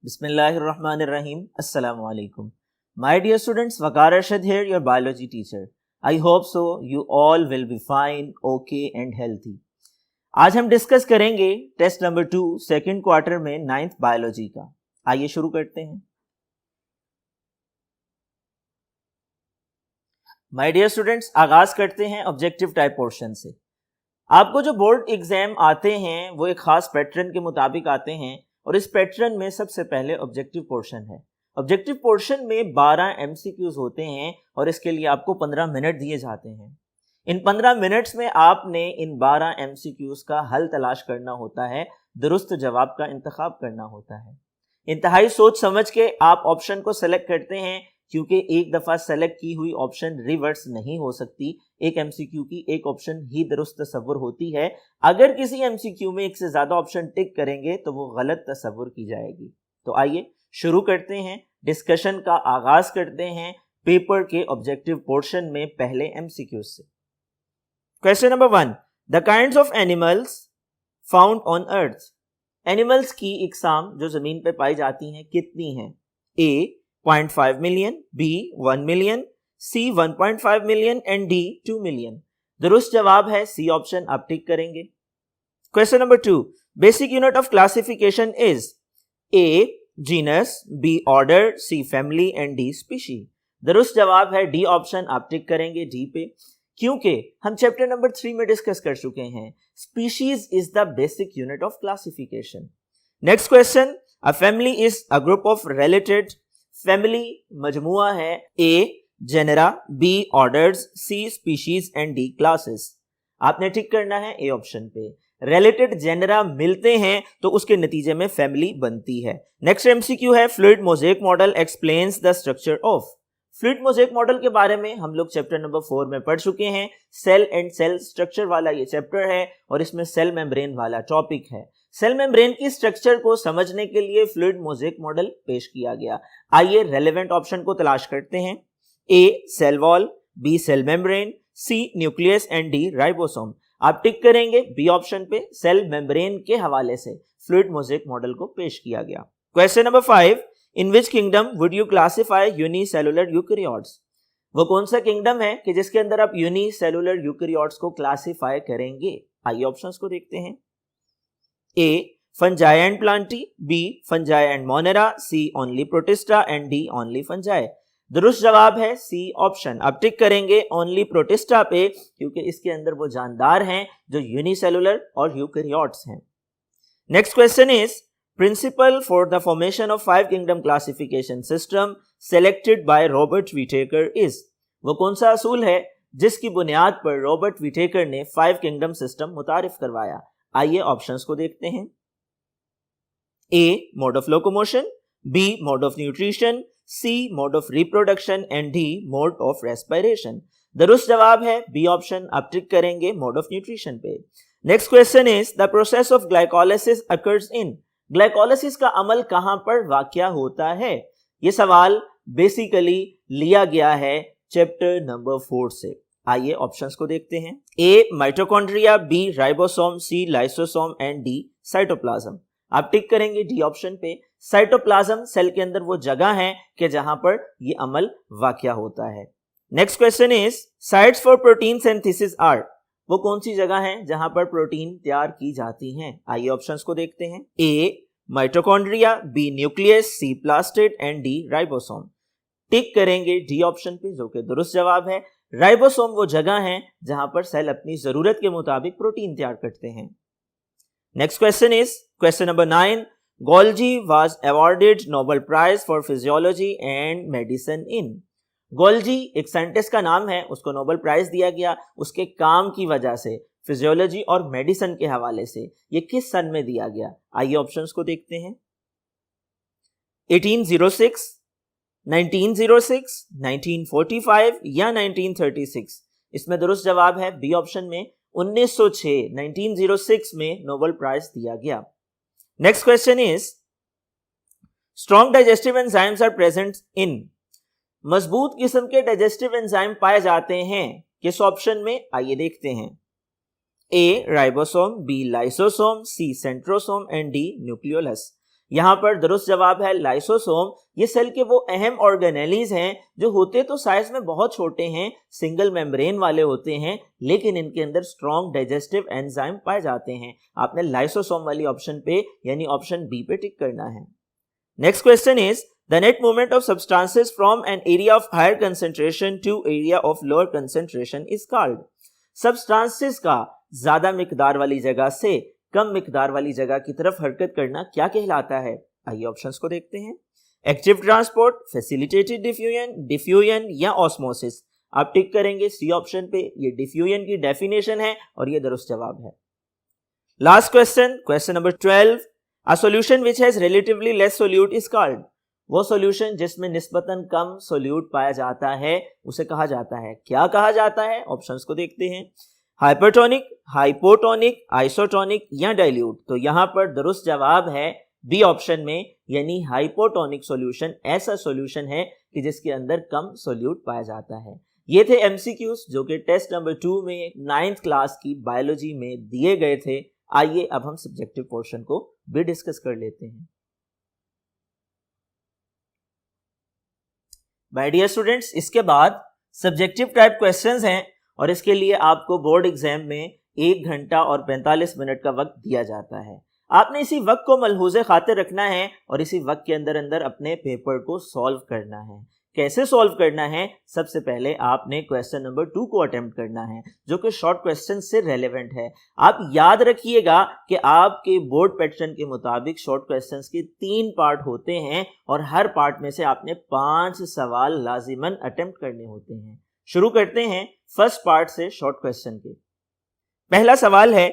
Bismillahirrahmanirrahim. Assalamu alaikum. My dear students, Waqar Arshad here, your biology teacher. I hope so. You all will be fine, okay and healthy. आज हम discuss करेंगे test number 2 second quarter में 9th biology का. आइए शुरू करते हैं. My dear students, आगाज करते हैं ऑब्जेक्टिव टाइप पोर्शन से. आपको जो बोर्ड एग्जाम आते हैं वो एक खास पैटर्न के मुताबिक आते हैं और इस पैटर्न में सबसे पहले ऑब्जेक्टिव पोर्शन है. ऑब्जेक्टिव पोर्शन में 12 एमसीक्यूज होते हैं और इसके लिए आपको 15 मिनट दिए जाते हैं. इन 15 मिनट्स में आपने इन 12 एमसीक्यूज का हल तलाश करना होता है, दुरुस्त जवाब का इंतखाब करना होता है. इंतहाई सोच समझ के आप ऑप्शन को सेलेक्ट करते हैं क्योंकि एक दफ़ा सेलेक्ट की हुई ऑप्शन रिवर्स नहीं हो सकती. एक एमसीक्यू की एक ऑप्शन ही दुरुस्त तसव्वुर होती है. अगर किसी एमसीक्यू में एक से ज़्यादा ऑप्शन टिक करेंगे तो वो गलत तसव्वुर की जाएगी. तो आइए शुरू करते हैं, डिस्कशन का आगाज करते हैं पेपर के ऑब्जेक्टिव पोर्शन में पहले एमसीक्यू से. Question number 1, the kinds of animals found on earth. Animals की इकसाम जो जमीन पे पाई जाती हैं कितनी हैं? A 0.5 million, B 1 million, C 1.5 million and D 2 million. दुरुस्त जवाब है सी ऑप्शन, आप टिक करेंगे. Question number 2, basic unit of classification is A genus, B order, C family and D species. दुरुस्त जवाब है डी ऑप्शन, आप टिक करेंगे डी पे, क्योंकि हम चैप्टर नंबर 3 में डिस्कस कर चुके हैं species is the basic unit of classification. Next question, a family is a group of related. Family मजमुआ है A genera, B orders, C species and D classes. आपने टिक करना है ए ऑप्शन पे. रिलेटेड जेनेरा मिलते हैं तो उसके नतीजे में फैमिली बनती है. नेक्स्ट एमसीक्यू है fluid mosaic model explains the structure of. Fluid mosaic model के बारे में हम लोग चैप्टर नंबर 4 में पढ़ चुके हैं. सेल एंड सेल स्ट्रक्चर वाला ये चैप्टर है और इसमें सेल मेम्ब्रेन वाला टॉपिक है. सेल मेम्ब्रेन की स्ट्रक्चर को समझने के लिए फ्लूइड मोज़ेक मॉडल पेश किया गया. आइए रेलेवेंट ऑप्शन को तलाश करते हैं. A cell wall, B cell membrane, C nucleus and D ribosome. आप टिक करेंगे बी ऑप्शन पे. सेल मेम्ब्रेन के हवाले से फ्लूइड मोज़ेक मॉडल को पेश किया गया. Question number 5, in which kingdom would you classify unicellular eukaryotes. वो कौन सा किंगडम है कि जिसके अंदर आप यूनिसेलुलर यूकैरियोट्स को क्लासिफाई करेंगे? आइए ऑप्शंस को देखते हैं. A fungi and plantae, B fungi and monera, C only protista and D only fungi. दुरुस्त जवाब है सी ऑप्शन, आप टिक करेंगे ओनली प्रोटिस्टा पे क्योंकि इसके अंदर वो जानदार हैं जो यूनिसेलुलर और यूकैरियोट्स हैं. Next question is principle for the formation of 5 kingdom classification system selected by Robert Whittaker is. वो कौन सा असूल है जिसकी बुनियाद पर रॉबर्ट विटेकर ने 5 किंगडम सिस्टम मुतारिफ करवाया? आइए ऑप्शंस को देखते हैं. A mode of locomotion, B mode of nutrition, C mode of reproduction and D mode of respiration. दुरुस्त जवाब है बी ऑप्शन, आप टिक करेंगे मोड ऑफ न्यूट्रिशन पे. Next question is the process of glycolysis occurs in. Glycolysis का अमल कहां पर वाक़या होता है? ये सवाल बेसिकली लिया गया है चैप्टर नंबर 4 से. आइए ऑप्शंस को देखते हैं. A mitochondria, B ribosome, C lysosome and D cytoplasm. आप टिक करेंगे डी ऑप्शन पे. साइटोप्लाज्म सेल के अंदर वो जगह है कि जहां पर ये अमल वाक़या होता है. Next question is sites for protein synthesis are. वो कौन सी जगह है जहां पर प्रोटीन तैयार की जाती हैं? आइए ऑप्शंस को देखते हैं. A mitochondria, B nucleus, C plastid and D ribosome. Tick करेंगे डी ऑप्शन पे जो कि दुरुस्त जवाब है. राइबोसोम वो जगह है जहां पर सेल अपनी जरूरत के मुताबिक प्रोटीन तैयार करते हैं. Next question is question number 9, Golgi was awarded Nobel prize for physiology and medicine in. Golgi एक साइंटिस्ट का नाम है, उसको नोबेल प्राइज दिया गया उसके काम की वजह से, फिजियोलॉजी और मेडिसिन के हवाले से. ये किस सन में दिया गया? आइए ऑप्शंस को देखते हैं. 1806, 1906, 1945 या 1936. इसमें दुरुस्त जवाब है बी ऑप्शन में 1906, 1906 में नोबेल प्राइज दिया गया. Next question is strong digestive enzymes are present in. मजबूत किस्म के डाइजेस्टिव एंजाइम पाए जाते हैं किस ऑप्शन में? आइए देखते हैं. A ribosome, B lysosome, C centrosome and D nucleolus. यहाँ पर दुरुस्त जवाब है लाइसोसोम। ये सेल के वो अहम ऑर्गेनेलीज हैं जो होते तो साइज में बहुत छोटे हैं, सिंगल मेम्ब्रेन वाले होते हैं, लेकिन इनके अंदर स्ट्रॉन्ग डाइजेस्टिव एंजाइम पाए जाते हैं। आपने लाइसोसोम वाली ऑप्शन पे यानी ऑप्शन बी पे टिक करना है। Next question is the net movement of substances from an area of higher concentration to area of lower concentration is called. Substances का ज्यादा मिकदार वाली जगह से कम मिकदार वाली जगह की तरफ हरकत करना क्या कहलाता है? आइए ऑप्शंस को देखते हैं। Active transport, facilitated diffusion, diffusion या ऑस्मोसिस। आप टिक करेंगे सी ऑप्शन पे। ये डिफ्यूजन की डेफिनेशन है और ये दुरुस्त जवाब है। Last question, question number 12, a solution which has relatively less solute is called. वो सॉल्यूशन जिसमें निस्बतन कम सोल्यूट पाया जाता है उसे कहा जाता है, क्या कहा जाता है? ऑप्शंस को देखते हैं। हाइपरटोनिक, हाइपोटोनिक, आइसोटोनिक या डाइल्यूट। तो यहां पर दुरुस्त जवाब है बी ऑप्शन में, यानी हाइपोटोनिक सॉल्यूशन ऐसा सॉल्यूशन है कि जिसके अंदर कम सोल्यूट पाया जाता है। ये थे एमसीक्यूज जो कि टेस्ट नंबर 2 में 9th क्लास की बायोलॉजी में दिए गए थे। आइए अब हम सब्जेक्टिव पोर्शन को भी डिस्कस कर लेते हैं। माय डियर स्टूडेंट्स, इसके बाद सब्जेक्टिव टाइप क्वेश्चंस हैं और इसके लिए आपको बोर्ड एग्जाम में 1 घंटा और 45 मिनट का वक्त दिया जाता है। आपने इसी वक्त को मलहूज़े खातिर रखना है और इसी वक्त के अंदर अंदर अपने पेपर को सॉल्व करना है। कैसे सॉल्व करना है? सबसे पहले आपने क्वेश्चन नंबर 2 को अटेम्प्ट करना है जो कि शॉर्ट क्वेश्चन से रेलेवेंट है। आप याद रखिएगा कि आपके बोर्ड पैटर्न के मुताबिक शॉर्ट क्वेश्चंस के 3 पार्ट होते हैं और हर पार्ट में से आपने 5 सवाल लाजिमन अटेम्प्ट करने होते हैं। शुरू करते हैं फर्स्ट पार्ट से शॉर्ट क्वेश्चन के। पहला सवाल है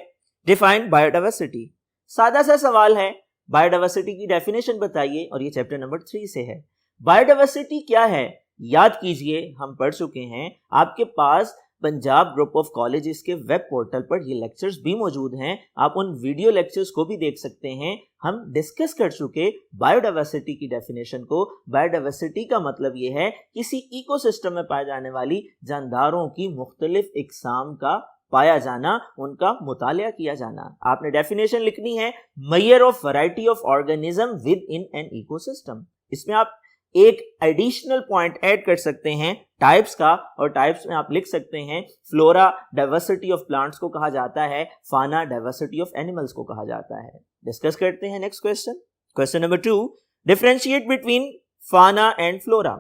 डिफाइन बायोडाइवर्सिटी। सादा सा सवाल है, बायोडाइवर्सिटी की डेफिनेशन बताइए और ये चैप्टर नंबर 3 से है। बायोडाइवर्सिटी क्या है? याद कीजिए, हम पढ़ चुके हैं। आपके पास पंजाब ग्रुप ऑफ कॉलेजेस के वेब पोर्टल पर ये लेक्चर्स भी मौजूद हैं। आप उन वीडियो लेक्चर्स को भी देख सकते हैं। हम डिस्कस कर चुके बायोडाइवर्सिटी की डेफिनेशन को। बायोडाइवर्सिटी का मतलब ये है किसी इकोसिस्टम में पाए जाने वाली जानदारों की मुख्तलिफ इकसाम का पाया जाना, उनका मुतालिया किया जाना। आपने डेफिनेशन लिखनी है, measure of variety of organism with in an ecosystem. इसमें आप एक एडिशनल पॉइंट ऐड कर सकते हैं टाइप्स का, और टाइप्स में आप लिख सकते हैं फ्लोरा डाइवर्सिटी ऑफ प्लांट्स को कहा जाता है, फाना डाइवर्सिटी ऑफ एनिमल्स को कहा जाता है। डिस्कस करते हैं next question. Question number 2, differentiate between फाना एंड फ्लोरा।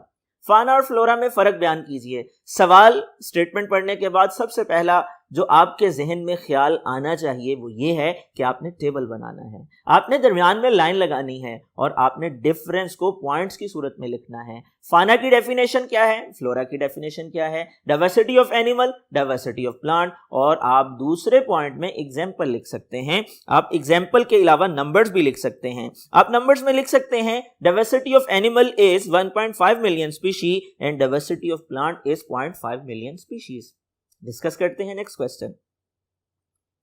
फाना और फ्लोरा में फर्क बयान कीजिए। सवाल स्टेटमेंट पढ़ने के बाद सबसे पहला जो आपके जहन में ख्याल आना चाहिए वो ये है कि आपने टेबल बनाना है, आपने दरमियान में लाइन लगानी है और आपने डिफरेंस को पॉइंट्स की सूरत में लिखना है। फाना की डेफिनेशन क्या है, फ्लोरा की डेफिनेशन क्या है, diversity of animal, diversity of plant, और आप दूसरे पॉइंट में एग्जाम्पल लिख सकते हैं। आप एग्जाम्पल के अलावा नंबर्स भी लिख सकते हैं। आप नंबर्स में लिख सकते हैं diversity of animal is 1.5 million species and diversity of plant is 0.5 million species. Discuss करते हैं next question.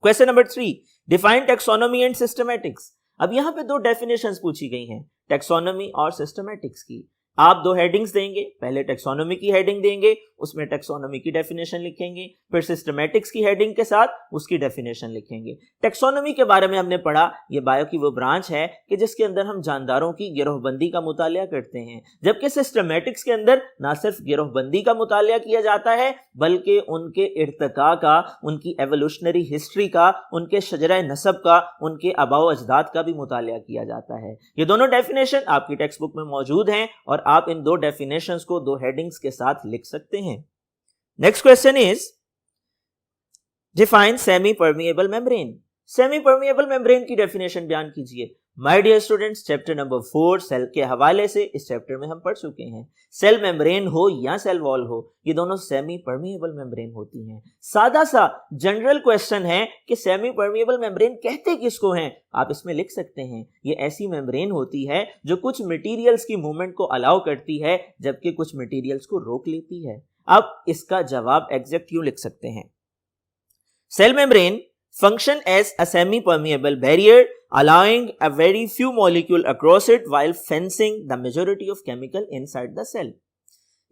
Question number 3, define taxonomy and systematics. अब यहां पे 2 डेफिनेशंस पूछी गई हैं, टेक्सोनॉमी और सिस्टमैटिक्स की। आप 2 हेडिंग्स देंगे, पहले टेक्सोनॉमी की हेडिंग देंगे, उसमें टेक्सोनॉमी की डेफिनेशन लिखेंगे, फिर सिस्टमैटिक्स की हेडिंग के साथ उसकी डेफिनेशन लिखेंगे। टेक्सोनॉमी के बारे में हमने पढ़ा, ये बायो की वो ब्रांच है कि जिसके अंदर हम जानदारों की गिरोहबंदी का मुतालिया करते हैं, जबकि सिस्टमैटिक्स के अंदर ना सिर्फ गिरोहबंदी का मुतालिया किया जाता है बल्कि उनके इर्तिका का, उनकी एवोल्यूशनरी हिस्ट्री का, उनके शजरा नसब का, उनके आबाओ अजदाद का भी मुतालिया किया जाता है। ये दोनों डेफिनेशन आपकी टेक्स्ट बुक में मौजूद हैं और आप इन 2 डेफिनेशंस को 2 हेडिंग्स के साथ लिख सकते हैं। Next question is define semi permeable membrane. Semi permeable membrane की डेफिनेशन बयान कीजिए। My dear students, chapter number 4 cell के हवाले से इस चैप्टर में हम पढ़ चुके हैं। सेल मेम्ब्रेन हो या सेल वॉल हो, ये दोनों सेमी परमिएबल मेम्ब्रेन होती हैं। सादा सा जनरल क्वेश्चन है कि सेमी परमिएबल मेम्ब्रेन कहते किसको हैं? आप इसमें लिख सकते हैं ये ऐसी मेम्ब्रेन होती है जो कुछ मटेरियल्स की मूवमेंट को अलाउ करती है जबकि कुछ मटेरियल्स को रोक लेती है। अब इसका जवाब एग्जैक्ट क्यों लिख सकते हैं? Cell membrane function as a semi-permeable barrier allowing a very few molecule across it while fencing the majority of chemical inside the cell।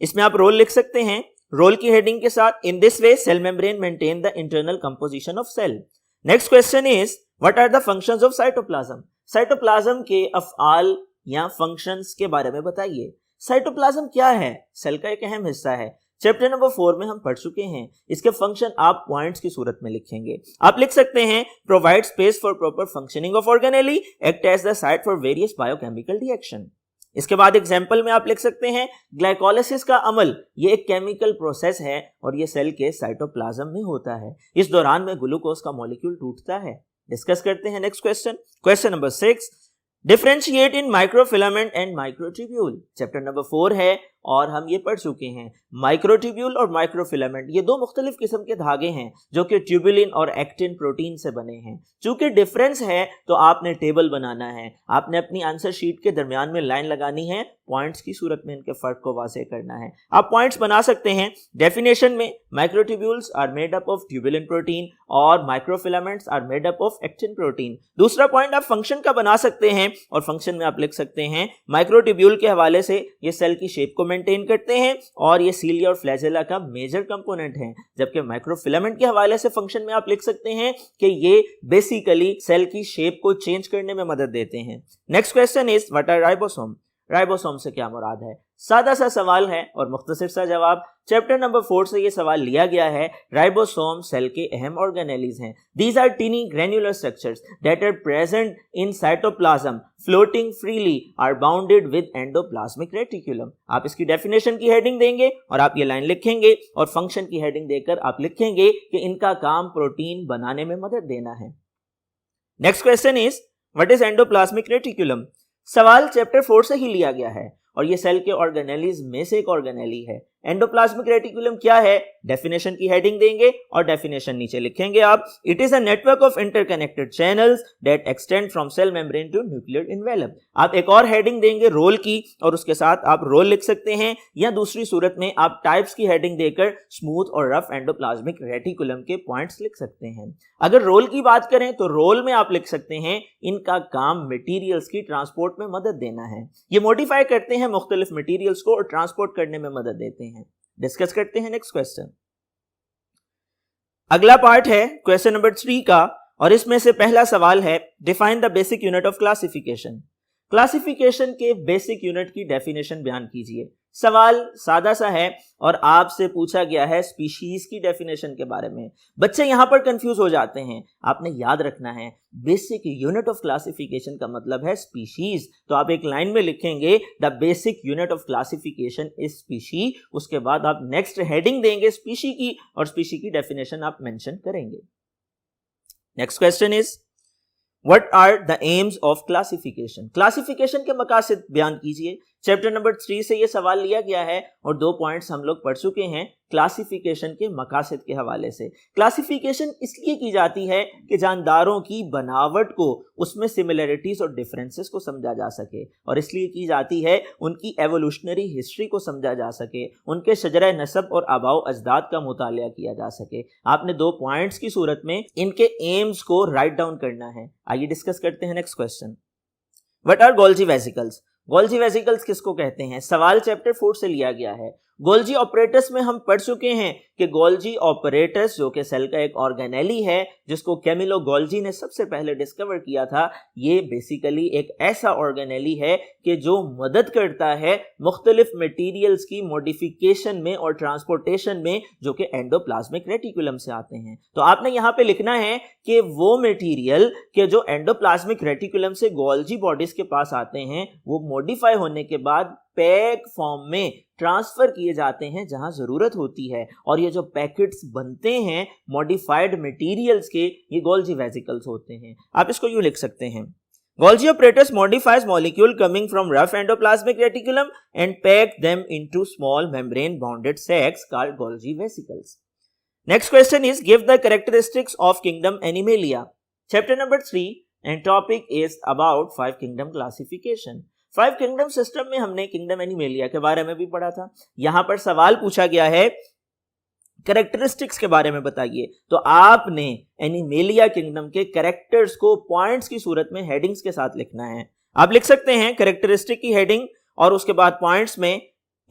इसमें आप रोल लिख सकते हैं, रोल की हेडिंग के साथ। in this way cell membrane maintain the internal composition of cell। next question is what are the functions of cytoplasm। Cytoplasm के अफ़आल या फंक्शंस के बारे में बताइए। साइटोप्लाज्म क्या है? सेल का एक अहम हिस्सा है। चैप्टर नंबर 4 में हम पढ़ चुके हैं। इसके फंक्शन आप पॉइंट्स की सूरत में लिखेंगे। आप लिख सकते हैं provide space for proper functioning of organelle, act as the site for various biochemical reaction. इसके बाद एग्जाम्पल में आप लिख सकते हैं ग्लाइकोलाइसिस का अमल, ये एक केमिकल प्रोसेस है और ये सेल के साइटोप्लाज्म में होता है। इस दौरान में ग्लूकोज का मॉलिक्यूल टूटता है। डिस्कस करते हैं next question. Question number 6, differentiate in microfilament and microtubule. Chapter number 4 है और हम ये पढ़ चुके हैं। माइक्रोट्यूब्यूल और माइक्रोफिलामेंट ये दो मुख्तलिफ किस्म के धागे हैं जो कि ट्यूबुलिन और एक्टिन प्रोटीन से बने हैं। चूंकि डिफरेंस है तो आपने टेबल बनाना है, आपने अपनी आंसर शीट के दरमियान में लाइन लगानी है, पॉइंट्स की सूरत में इनके फर्क को वाज़ेह करना है। आप पॉइंट्स बना सकते हैं। डेफिनेशन में microtubules are made up of tubulin protein और microfilaments are made up of actin protein. दूसरा पॉइंट आप फंक्शन का बना सकते हैं और फंक्शन में आप लिख सकते हैं माइक्रोट्यूब्यूल के हवाले से ये सेल की शेप को मेंटेन करते हैं और ये सीलिया और फ्लैजेला का मेजर कंपोनेंट है, जबकि माइक्रोफिलामेंट के हवाले से फंक्शन में आप लिख सकते हैं कि ये बेसिकली सेल की शेप को चेंज करने में मदद देते हैं। Next question is what are ribosome. Ribosome से क्या मुराद है? सादा सा सवाल है और मुख्तसर सा जवाब। चैप्टर नंबर 4 से ये सवाल लिया गया है। राइबोसोम सेल के अहम ऑर्गेनेलीज हैं। These are tiny granular structures that are present in cytoplasm floating freely or bounded with endoplasmic reticulum. आप इसकी डेफिनेशन की हेडिंग देंगे और आप ये लाइन लिखेंगे और फंक्शन की हेडिंग देकर आप लिखेंगे कि इनका काम प्रोटीन बनाने में मदद देना है। Next question is what is endoplasmic reticulum. सवाल चैप्टर 4 से ही लिया गया है और ये सेल के ऑर्गेनेलीज में से एक ऑर्गेनेली है। एंडोप्लाज्मिक रेटिकुलम क्या है? डेफिनेशन की हेडिंग देंगे और डेफिनेशन नीचे लिखेंगे आप। It is a network of interconnected channels that extend from cell membrane to nuclear envelope. आप एक और हेडिंग देंगे रोल की और उसके साथ आप रोल लिख सकते हैं, या दूसरी सूरत में आप टाइप्स की हेडिंग देकर स्मूथ और रफ एंडोप्लाज्मिक रेटिकुलम के पॉइंट्स लिख सकते हैं। अगर रोल की बात करें तो रोल में आप लिख सकते हैं इनका काम मटेरियल्स की ट्रांसपोर्ट में मदद देना है। ये मॉडिफाई करते हैं मुख्तलिफ मटेरियल्स को और ट्रांसपोर्ट करने में मदद देते हैं। डिस्कस करते हैं नेक्स्ट क्वेश्चन। अगला पार्ट है क्वेश्चन नंबर 3 का और इसमें से पहला सवाल है define the basic unit of classification. Classification के बेसिक यूनिट की डेफिनेशन बयान कीजिए। सवाल सादा सा है और आपसे पूछा गया है स्पीशीज की डेफिनेशन के बारे में। बच्चे यहां पर कंफ्यूज हो जाते हैं। आपने याद रखना है बेसिक यूनिट ऑफ क्लासिफिकेशन का मतलब है स्पीशीज। तो आप एक लाइन में लिखेंगे the basic unit of classification is species. उसके बाद आप नेक्स्ट हेडिंग देंगे स्पीशी की और स्पीशी की डेफिनेशन आप मेंशन करेंगे। Next question is what are the aims of classification. Classification के मकासद बयान कीजिए। चैप्टर नंबर 3 से ये सवाल लिया गया है और 2 पॉइंट्स हम लोग पढ़ चुके हैं क्लासिफिकेशन के मकासद के हवाले से। क्लासिफिकेशन इसलिए की जाती है कि जानदारों की बनावट को, उसमें सिमिलरिटीज और डिफरेंसेस को समझा जा सके, और इसलिए की जाती है उनकी एवोल्यूशनरी हिस्ट्री को समझा जा सके, उनके शजरा नसब और आबाओ अजदाद का मुतालिया किया जा सके। आपने 2 पॉइंट्स की सूरत में इनके एम्स को राइट डाउन करना है। आइए डिस्कस करते हैं next question. What are Golgi vesicles. Golgi vesicles किसको कहते हैं? सवाल चैप्टर 4 से लिया गया है। गोल्जी ऑपरेटस में हम पढ़ चुके हैं कि गोल्जी ऑपरेटस जो कि सेल का एक ऑर्गेनेली है जिसको कैमिलो गोल्जी ने सबसे पहले डिस्कवर किया था, ये बेसिकली एक ऐसा ऑर्गेनेली है कि जो मदद करता है मुख्तलिफ मटेरियल्स की मॉडिफिकेशन में और ट्रांसपोर्टेशन में जो कि एंडोप्लाज्मिक रेटिकुलम से आते हैं। तो आपने यहाँ पे लिखना है कि वो मटेरियल के जो एंडोप्लाज्मिक रेटिकुलम से गोल्जी बॉडीज के पास आते हैं वो मॉडिफाई होने के बाद पैक फॉर्म में ट्रांसफर किए जाते हैं जहां जरूरत होती है, और ये जो पैकेट्स बनते हैं मॉडिफाइड मटेरियल्स के, ये गोल्जी वेसिकल्स होते हैं। आप इसको यूं लिख सकते हैं Golgi apparatus modifies molecule coming from rough endoplasmic reticulum and pack them into small membrane bounded sacs called Golgi vesicles. Next question is give the characteristics of kingdom Animalia. Chapter number 3 and topic is about 5 kingdom classification. 5 kingdom system में हमने kingdom animalia के बारे में भी पढ़ा था। यहां पर सवाल पूछा गया है कैरेक्टरिस्टिक्स के बारे में बताइए। तो आपने एनिमेलिया किंगडम के कैरेक्टर्स को पॉइंट्स की सूरत में हेडिंग्स के साथ लिखना है। आप लिख सकते हैं कैरेक्टरिस्टिक की हेडिंग और उसके बाद पॉइंट्स में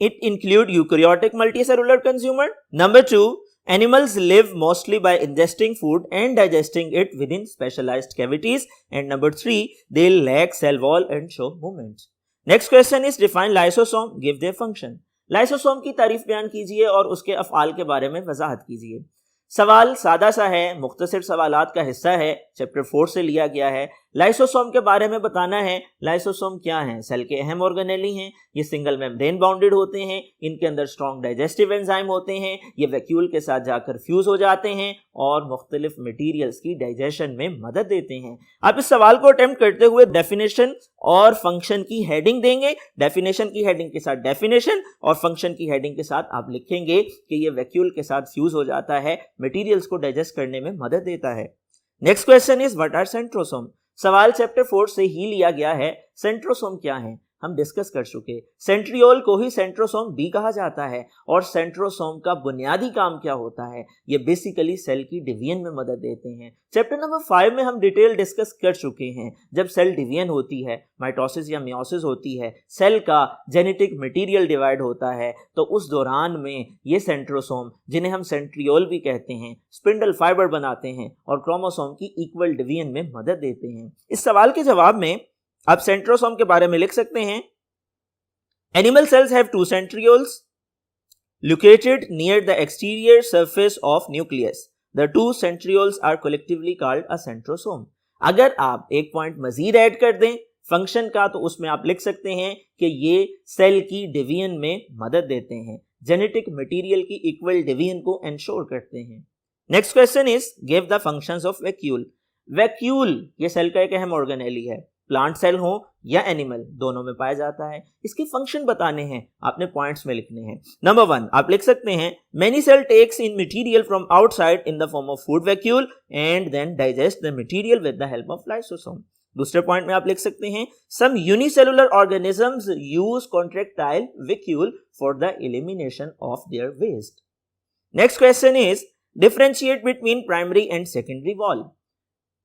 it include eukaryotic multicellular consumer, number 2 Animals live mostly by ingesting food and digesting it within specialized cavities. And number 3, they lack cell wall and show movements. Next question is define lysosome, give their function. Lysosome की तारीफ बयान कीजिए और उसके अफ़आल के बारे में वजाहत कीजिए। सवाल सादा सा है, मुख्तसर सवालात का हिस्सा है, चैप्टर 4 से लिया गया है। लाइसोसोम के बारे में बताना है। लाइसोसोम क्या हैं? सेल के अहम ऑर्गेनेली हैं। ये सिंगल मेम्ब्रेन बाउंडेड होते हैं, इनके अंदर स्ट्रॉन्ग डाइजेस्टिव एंजाइम होते हैं, ये वैक्यूल के साथ जाकर फ्यूज हो जाते हैं और मुख्तलिफ मटीरियल्स की डाइजेशन में मदद देते हैं। आप इस सवाल को अटेम्प्ट करते हुए डेफिनेशन और फंक्शन की हेडिंग देंगे। डेफिनेशन की हेडिंग के साथ डेफिनेशन और फंक्शन की हेडिंग के साथ आप लिखेंगे कि ये वैक्यूल के साथ फ्यूज हो जाता है, मटीरियल्स को डाइजेस्ट करने में मदद देता है। Next question is what are centrosome. सवाल चैप्टर 4 से ही लिया गया है। सेंट्रोसोम क्या है हम डिस्कस कर चुके। सेंट्रियोल को ही सेंट्रोसोम भी कहा जाता है। और सेंट्रोसोम का बुनियादी काम क्या होता है? ये बेसिकली सेल की डिवीजन में मदद देते हैं। चैप्टर नंबर 5 में हम डिटेल डिस्कस कर चुके हैं। जब सेल डिवीजन होती है, माइटोसिस या मियोसिस होती है, सेल का जेनेटिक मटेरियल डिवाइड होता है, तो उस दौरान में ये सेंट्रोसोम, जिन्हें हम सेंट्रियोल भी कहते हैं, स्पिंडल फाइबर बनाते हैं और क्रोमोसोम की इक्वल डिवीजन में मदद देते हैं। इस सवाल के जवाब में आप सेंट्रोसोम के बारे में लिख सकते हैं। Animal cells have 2 centrioles located near the exterior surface of nucleus. The 2 centrioles are collectively called a centrosome. अगर आप एक पॉइंट मजीद ऐड कर दें फंक्शन का, तो उसमें आप लिख सकते हैं कि ये सेल की डिवीजन में मदद देते हैं, जेनेटिक मटेरियल की इक्वल डिवीजन को इंश्योर करते हैं। Next question is give the functions of vacuole. Vacuole ये सेल का एक अहम ऑर्गेनेली है, प्लांट सेल हो या एनिमल, दोनों में पाया जाता है। इसके फंक्शन बताने हैं, आपने पॉइंट्स में लिखने हैं। नंबर 1 आप लिख सकते हैं many cell takes in material from outside in the form of food vacuole and then digest the material with the help of lysosome. दूसरे पॉइंट में आप लिख सकते हैं some unicellular organisms use contractile vacuole for the elimination of their waste. Next question is differentiate between primary and secondary wall.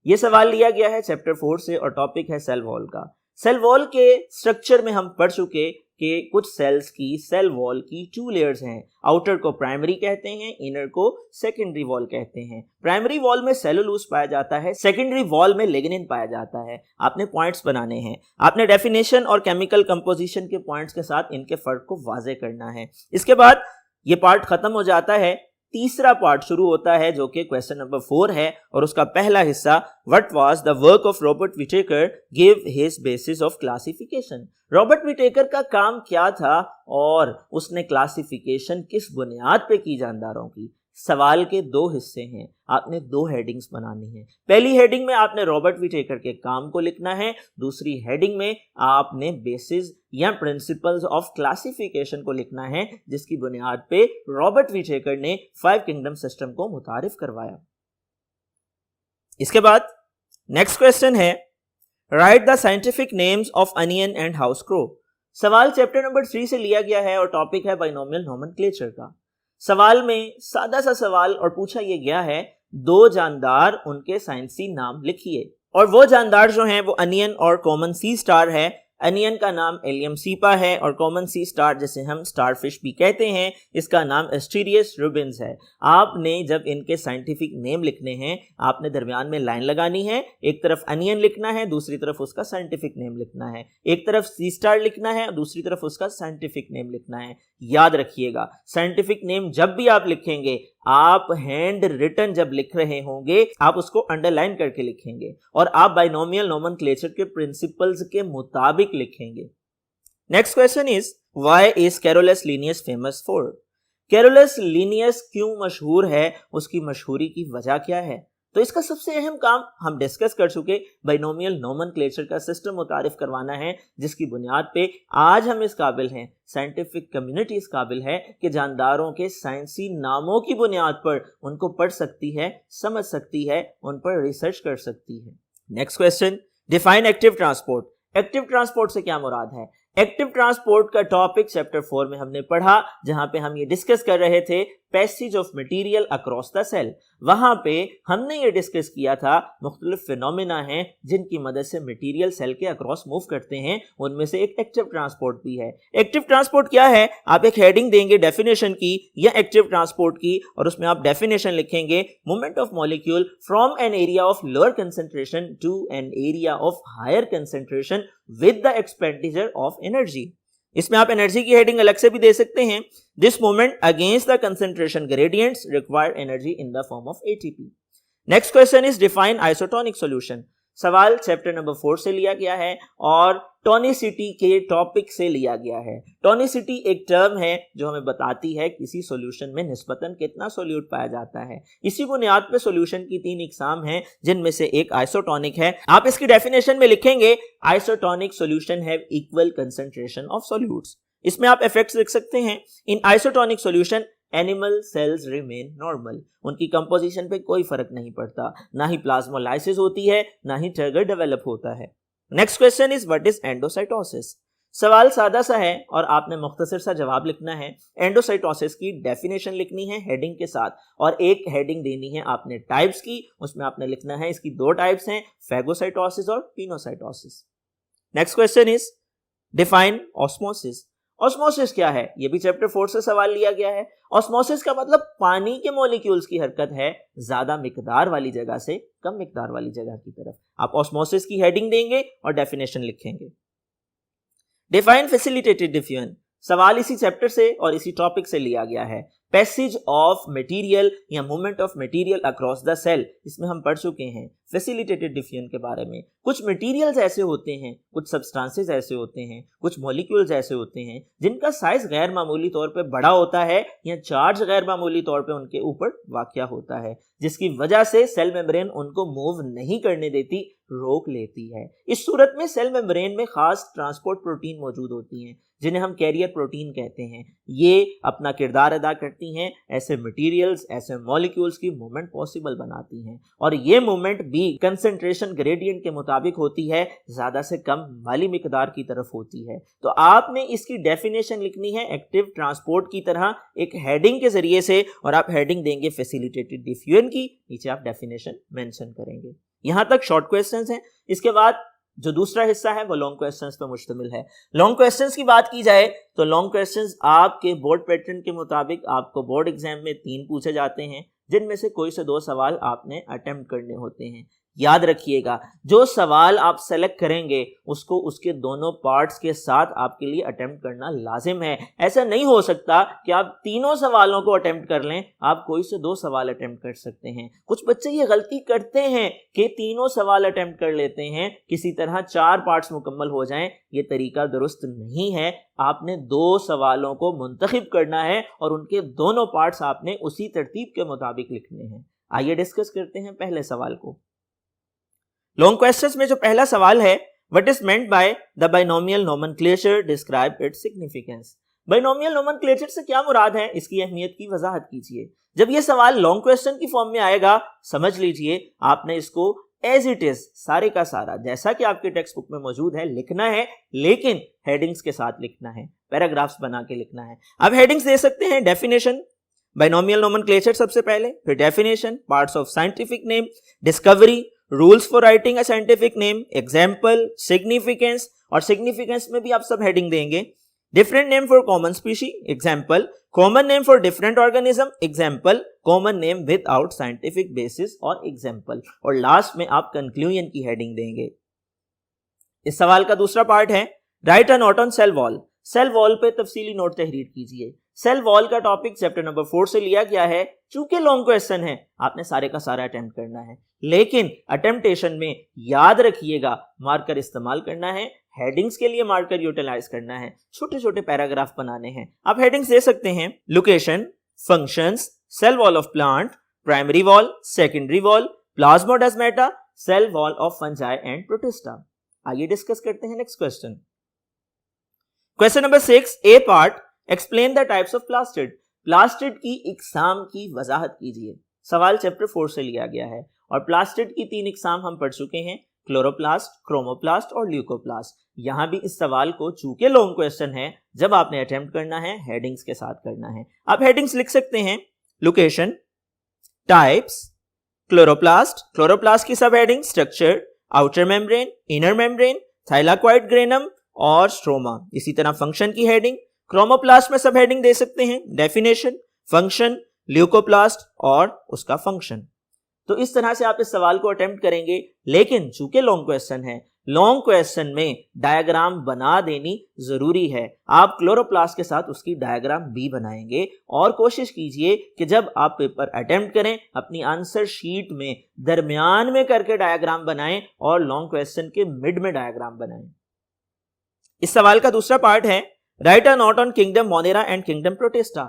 ये सवाल लिया गया है चैप्टर 4 से और टॉपिक है सेल वॉल का। सेल वॉल के स्ट्रक्चर में हम पढ़ चुके कि कुछ सेल्स की सेल वॉल की 2 लेयर्स हैं। आउटर को प्राइमरी कहते हैं, इनर को सेकेंडरी वॉल कहते हैं। प्राइमरी वॉल में सेलुलोज पाया जाता है, सेकेंडरी वॉल में लिग्निन पाया जाता है। आपने पॉइंट्स बनाने हैं, आपने डेफिनेशन और केमिकल कंपोजिशन के पॉइंट्स के साथ इनके फर्क को वाजे करना है। इसके बाद ये पार्ट खत्म हो जाता है, तीसरा पार्ट शुरू होता है जो कि क्वेश्चन नंबर 4 है और उसका पहला हिस्सा what was the work of Robert Whittaker, give his basis of classification. Robert Whittaker का काम क्या था और उसने क्लासिफिकेशन किस बुनियाद पे की जानदारों की। सवाल के 2 हिस्से हैं, आपने 2 हेडिंग्स बनानी है। पहली हेडिंग में आपने रॉबर्ट विटेकर के काम को लिखना है, दूसरी हेडिंग में आपने बेसिस या प्रिंसिपल्स ऑफ क्लासिफिकेशन को लिखना है, जिसकी बुनियाद पे रॉबर्ट विटेकर ने 5 किंगडम सिस्टम को मुतारिफ करवाया। इसके बाद नेक्स्ट क्वेश्चन है right the scientific names of onion and house crow. सवाल चैप्टर नंबर 3 से लिया गया है और टॉपिक है बाइनोमियल नोमेनक्लेचर का। सवाल में सादा सा सवाल और पूछा यह गया है 2 जानदार, उनके साइंसी नाम लिखिए। और वो जानदार जो हैं वो अनियन और कॉमन सी स्टार है। अनियन का नाम एलियम सीपा है और कॉमन सी स्टार जिसे हम स्टारफिश भी कहते हैं, इसका नाम एस्टीरियस रूबिन्स है। आपने जब इनके साइंटिफिक नेम लिखने हैं, आपने दरमियान में लाइन लगानी है, एक तरफ अनियन लिखना है, दूसरी तरफ उसका साइंटिफिक नेम लिखना है, एक तरफ सी स्टार लिखना है, दूसरी तरफ उसका साइंटिफिक नेम लिखना है। याद रखिएगा साइंटिफिक नेम जब भी आप लिखेंगे, आप हैंड रिटन जब लिख रहे होंगे, आप उसको अंडरलाइन करके लिखेंगे और आप बाइनोमियल नोमेनक्लेचर के प्रिंसिपल्स के मुताबिक लिखेंगे। Next question is why is Carolus Linnaeus famous for. Carolus Linnaeus क्यों मशहूर है, उसकी मशहूरी की वजह क्या है? तो इसका सबसे अहम काम हम डिस्कस कर चुके, बाइनोमियल नोमेनक्लेचर का सिस्टम मुतारिफ करवाना है, जिसकी बुनियाद पे आज हम इस काबिल हैं, साइंटिफिक कम्युनिटी इस काबिल है कि जानदारों के साइंसी नामों की बुनियाद पर उनको पढ़ सकती है, समझ सकती है, उन पर रिसर्च कर सकती है। Next question define active transport. Active transport से क्या मुराद है? एक्टिव ट्रांसपोर्ट का टॉपिक चैप्टर 4 में हमने पढ़ा, जहां पे हम ये डिस्कस कर रहे थे passage of material across the cell. वहां पे हमने ये डिस्कस किया था मुख्तलिफ फिनोमेना हैं जिनकी मदद से मटेरियल सेल के अक्रॉस मूव करते हैं, उनमें से एक एक्टिव ट्रांसपोर्ट भी है। एक्टिव ट्रांसपोर्ट क्या है? आप एक हेडिंग देंगे डेफिनेशन की या एक्टिव ट्रांसपोर्ट की, और उसमें आप डेफिनेशन लिखेंगे movement of molecule from an area of lower concentration to an area of higher concentration with the expenditure of energy. इसमें आप एनर्जी की हेडिंग अलग से भी दे सकते हैं। This movement against the concentration gradients required energy in the form of ATP. Next question is define isotonic solution. सवाल chapter number 4 से लिया गया है और टोनिसिटी के टॉपिक से लिया गया है। टोनिसिटी एक टर्म है जो हमें बताती है किसी सॉल्यूशन में निस्बतन कितना सोल्यूट पाया जाता है। इसी बुनियाद पे सॉल्यूशन की 3 इकसाम हैं जिनमें से एक आइसोटोनिक है। आप इसकी डेफिनेशन में लिखेंगे isotonic solution have equal concentration of solutes. इसमें आप इफेक्ट्स लिख सकते हैं। In isotonic solution animal cells remain normal. उनकी कंपोजिशन पे कोई फर्क नहीं पड़ता, ना ही प्लाज्मोलाइसिस होती है ना ही ट्रिगर डेवलप होता है। Next question is what is endocytosis. सवाल सादा सा है और आपने मुख्तसर सा जवाब लिखना है। एंडोसाइटोसिस की डेफिनेशन लिखनी है हेडिंग के साथ और एक हेडिंग देनी है आपने टाइप्स की। उसमें आपने लिखना है इसकी 2 टाइप्स हैं, फेगोसाइटोसिस और pinocytosis. Next question is define osmosis. Osmosis क्या है? ये भी चैप्टर 4 से सवाल लिया गया है। ऑस्मोसिस का मतलब पानी के मॉलिक्यूल्स की हरकत है ज्यादा मिकदार वाली जगह से कम मिकदार वाली जगह की तरफ। आप ऑस्मोसिस की हेडिंग देंगे और डेफिनेशन लिखेंगे। Define facilitated diffusion. सवाल इसी चैप्टर से और इसी टॉपिक से लिया गया है। पैसेज ऑफ मटेरियल या movement of material across the cell, इसमें हम पढ़ चुके हैं फैसिलिटेटेड डिफ्यूजन के बारे में। कुछ मटेरियल्स ऐसे होते हैं, कुछ सब्सटेंसेस ऐसे होते हैं, कुछ मॉलिक्यूल्स ऐसे होते हैं जिनका साइज गैर मामूली तौर पे बड़ा होता है या चार्ज गैर मामूली तौर पे उनके ऊपर वाक़या होता है, जिसकी वजह से सेल मेम्ब्रेन उनको मूव नहीं करने देती, रोक लेती है। इस सूरत में सेल मेम्ब्रेन में खास ट्रांसपोर्ट प्रोटीन मौजूद होती हैं जिन्हें हम कैरियर प्रोटीन कहते हैं। ये अपना किरदार अदा करती हैं, ऐसे मटेरियल्स ऐसे मॉलिक्यूल्स की मूवमेंट पॉसिबल बनाती हैं और ये मूवमेंट भी कंसंट्रेशन ग्रेडियंट के मुताबिक होती है, ज्यादा से कम वाली मिकदार की तरफ होती है। तो आपने इसकी डेफिनेशन लिखनी है एक्टिव ट्रांसपोर्ट की तरह एक हेडिंग के जरिए से, और आप हेडिंग देंगे फैसिलिटेटेड डिफ्यूजन की, नीचे आप डेफिनेशन मेंशन करेंगे। यहां तक शॉर्ट क्वेश्चंस हैं। इसके बाद जो दूसरा हिस्सा है वो लॉन्ग क्वेश्चंस पर मुश्तमिल है। लॉन्ग क्वेश्चंस की बात की जाए तो लॉन्ग क्वेश्चंस आपके बोर्ड पैटर्न के मुताबिक आपको बोर्ड एग्जाम में 3 पूछे जाते हैं, जिनमें से कोई से 2 सवाल आपने अटेम्प्ट करने होते हैं। याद रखिएगा, जो सवाल आप सेलेक्ट करेंगे उसको उसके दोनों पार्ट्स के साथ आपके लिए अटेम्प्ट करना लाजिम है। ऐसा नहीं हो सकता कि आप तीनों सवालों को अटेम्प्ट कर लें, आप कोई से 2 सवाल अटेम्प्ट कर सकते हैं। कुछ बच्चे ये गलती करते हैं कि तीनों सवाल अटेम्प्ट कर लेते हैं, किसी तरह 4 पार्ट्स मुकम्मल हो जाएं। ये तरीका दुरुस्त नहीं है। आपने 2 सवालों को मुंतखब करना है और उनके दोनों पार्ट्स आपने उसी तरतीब के मुताबिक लिखने हैं। आइए डिस्कस करते हैं पहले सवाल को। लॉन्ग क्वेश्चंस में जो पहला सवाल है, what is meant by the binomial nomenclature, describe its significance. Binomial nomenclature से क्या मुराद है, इसकी अहमियत की वजाहत कीजिए। जब ये सवाल लॉन्ग क्वेश्चन की फॉर्म में आएगा, समझ लीजिए आपने इसको एज इट इज सारे का सारा जैसा कि आपके टेक्स्ट बुक में मौजूद है लिखना है, लेकिन हेडिंग्स के साथ लिखना है, पैराग्राफ्स बना के लिखना है। अब हेडिंग्स दे सकते हैं, डेफिनेशन, बाइनोमियल नोमेनक्लेचर सबसे पहले, फिर definition, parts of scientific name, discovery, rules for writing a scientific name, example, significance, और सिग्निफिकेंस में भी आप सब हेडिंग देंगे। Different name for common species, example, common name for different organism, example, common name without scientific basis, और example, और last में आप कंक्लूजन की हेडिंग देंगे। इस सवाल का दूसरा पार्ट है write a note on cell wall. Cell wall पे तफसीली नोट तहरीर कीजिए। सेल वॉल का टॉपिक चैप्टर नंबर 4 से लिया गया है। चूंकि लॉन्ग क्वेश्चन है, आपने सारे का सारा अटेम्प्ट करना है, लेकिन अटेम्प्टेशन में याद रखिएगा मार्कर इस्तेमाल करना है, हेडिंग्स के लिए मार्कर यूटिलाइज करना है, छोटे छोटे पैराग्राफ बनाने हैं। आप हेडिंग्स दे सकते हैं, location, functions, cell wall of plant, primary wall, secondary wall, plasmodesmata, cell wall of fungi and protista. आइए डिस्कस करते हैं next question. Question number 6, A part, explain the types of plastid. Plastid की इकसाम की वजाहत कीजिए। सवाल चैप्टर 4 से लिया गया है और प्लास्टिड की 3 इकसाम हम पढ़ चुके हैं, क्लोरोप्लास्ट, क्रोमोप्लास्ट और ल्यूकोप्लास्ट। यहां भी इस सवाल को चूंकि लॉन्ग क्वेश्चन है, जब आपने अटेम्प्ट करना है हेडिंग्स के साथ करना है। आप हेडिंग्स लिख सकते हैं, लोकेशन, टाइप्स, क्लोरोप्लास्ट की सब heading structure, outer membrane, inner membrane, thylakoid granum और स्ट्रोमा। इसी तरह फंक्शन की हेडिंग, क्रोमोप्लास्ट में सब हेडिंग दे सकते हैं, डेफिनेशन, फंक्शन, ल्यूकोप्लास्ट और उसका फंक्शन। तो इस तरह से आप इस सवाल को अटेम्प्ट करेंगे, लेकिन चूंकि लॉन्ग क्वेश्चन है, लॉन्ग क्वेश्चन में डायग्राम बना देनी जरूरी है। आप क्लोरोप्लास्ट के साथ उसकी डायग्राम भी बनाएंगे और कोशिश कीजिए कि जब आप पेपर अटेम्प्ट करें अपनी आंसर शीट में दरमियान में करके डायग्राम बनाएं और लॉन्ग क्वेश्चन के मिड में डायग्राम बनाएं। इस सवाल का दूसरा पार्ट है write a note on kingdom Monera and kingdom protista.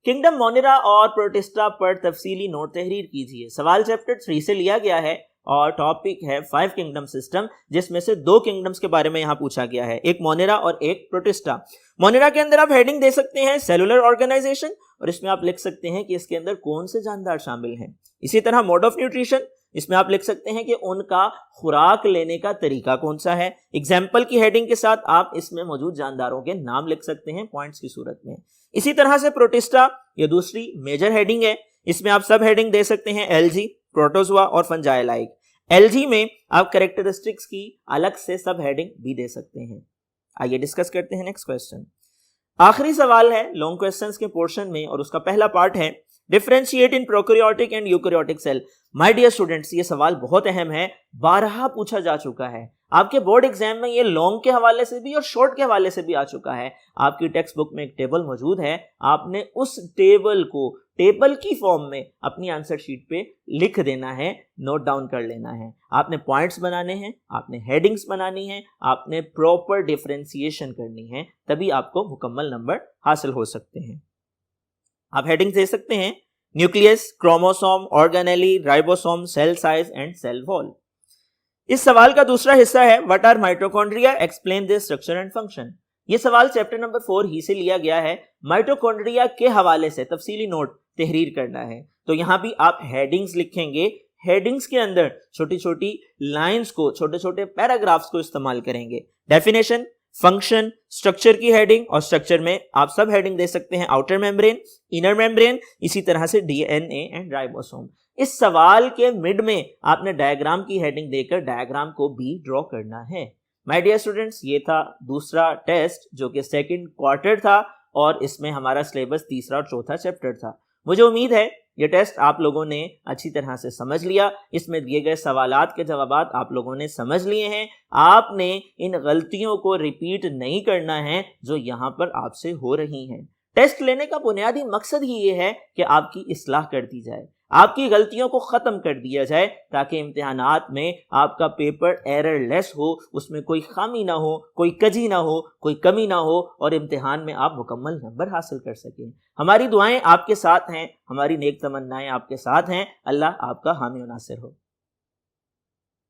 Kingdom Monera और प्रोटिस्टा पर तफसीली नोट तहरीर कीजिए। सवाल चैप्टर 3 से लिया गया है और टॉपिक है 5 किंगडम सिस्टम, जिसमें से 2 किंगडम्स के बारे में यहां पूछा गया है, एक मोनेरा और एक प्रोटिस्टा। मोनेरा के अंदर आप हेडिंग दे सकते हैं सेलुलर ऑर्गेनाइजेशन और इसमें आप लिख सकते हैं कि इसके अंदर कौन से जानदार शामिल हैं। इसी तरह मोड ऑफ न्यूट्रिशन, इसमें आप लिख सकते हैं कि उनका खुराक लेने का तरीका कौन सा है। एग्जाम्पल की हेडिंग के साथ आप इसमें मौजूद जानदारों के नाम लिख सकते हैं पॉइंट्स की सूरत में। इसी तरह से प्रोटिस्टा, ये दूसरी मेजर हेडिंग है, इसमें आप सब हेडिंग दे सकते हैं एल्गी, प्रोटोजोआ और फंजाई लाइक। एल्गी में आप कैरेक्टरिस्टिक्स की अलग से सब हेडिंग भी दे सकते हैं। आइए डिस्कस करते हैं नेक्स्ट क्वेश्चन। आखिरी सवाल है लॉन्ग क्वेश्चंस के पोर्शन में और उसका पहला पार्ट है differentiate in prokaryotic and eukaryotic cell. My dear students, ये सवाल बहुत अहम है, 12 पूछा जा चुका है। आपके बोर्ड एग्जाम में ये लॉन्ग के हवाले से भी और शॉर्ट के हवाले से भी आ चुका है। आपकी टेक्स्ट बुक में एक टेबल मौजूद है, आपने उस टेबल को टेबल की फॉर्म में अपनी आंसर शीट पे लिख देना है, नोट डाउन कर लेना है। आपने पॉइंट्स बनाने हैं, आपने हेडिंग्स बनानी है, आपने प्रॉपर डिफरेंशिएशन करनी है, तभी आपको मुकम्मल नंबर हासिल हो सकते हैं। आप हेडिंग्स दे सकते हैं nucleus, chromosome, organelle, ribosome, cell size and cell wall. इस सवाल का दूसरा हिस्सा है what are mitochondria, explain their structure and function. यह सवाल चैप्टर नंबर 4 ही से लिया गया है। माइटोकॉन्ड्रिया के हवाले से तफसीली नोट तहरीर करना है, तो यहां भी आप हेडिंग्स लिखेंगे। हेडिंग्स के अंदर छोटी छोटी लाइंस को, छोटे छोटे पैराग्राफ्स को इस्तेमाल करेंगे। डेफिनेशन, फंक्शन, स्ट्रक्चर की हेडिंग और स्ट्रक्चर में आप सब हेडिंग दे सकते हैं आउटर मेम्ब्रेन, इनर मेम्ब्रेन, इसी तरह से डीएनए एंड राइबोसोम। इस सवाल के मिड में आपने डायग्राम की हेडिंग देकर डायग्राम को भी ड्रॉ करना है। माय डियर स्टूडेंट्स, ये था दूसरा टेस्ट जो कि सेकंड क्वार्टर था और इसमें हमारा सिलेबस तीसरा और चौथा चैप्टर था। मुझे उम्मीद है ये टेस्ट आप लोगों ने अच्छी तरह से समझ लिया। इसमें दिए गए सवालात के जवाबात आप लोगों ने समझ लिए हैं। आपने इन गलतियों को रिपीट नहीं करना है जो यहाँ पर आपसे हो रही हैं। टेस्ट लेने का बुनियादी मकसद ही ये है कि आपकी इस्लाह कर दी जाए, आपकी गलतियों को ख़त्म कर दिया जाए, ताकि इम्तिहानात में आपका पेपर एररलेस हो, उसमें कोई खामी ना हो, कोई कजी ना हो, कोई कमी ना हो और इम्तिहान में आप मुकम्मल नंबर हासिल कर सकें। हमारी दुआएं आपके साथ हैं, हमारी नेक तमन्नाएं आपके साथ हैं। अल्लाह आपका हामी और नासिर हो।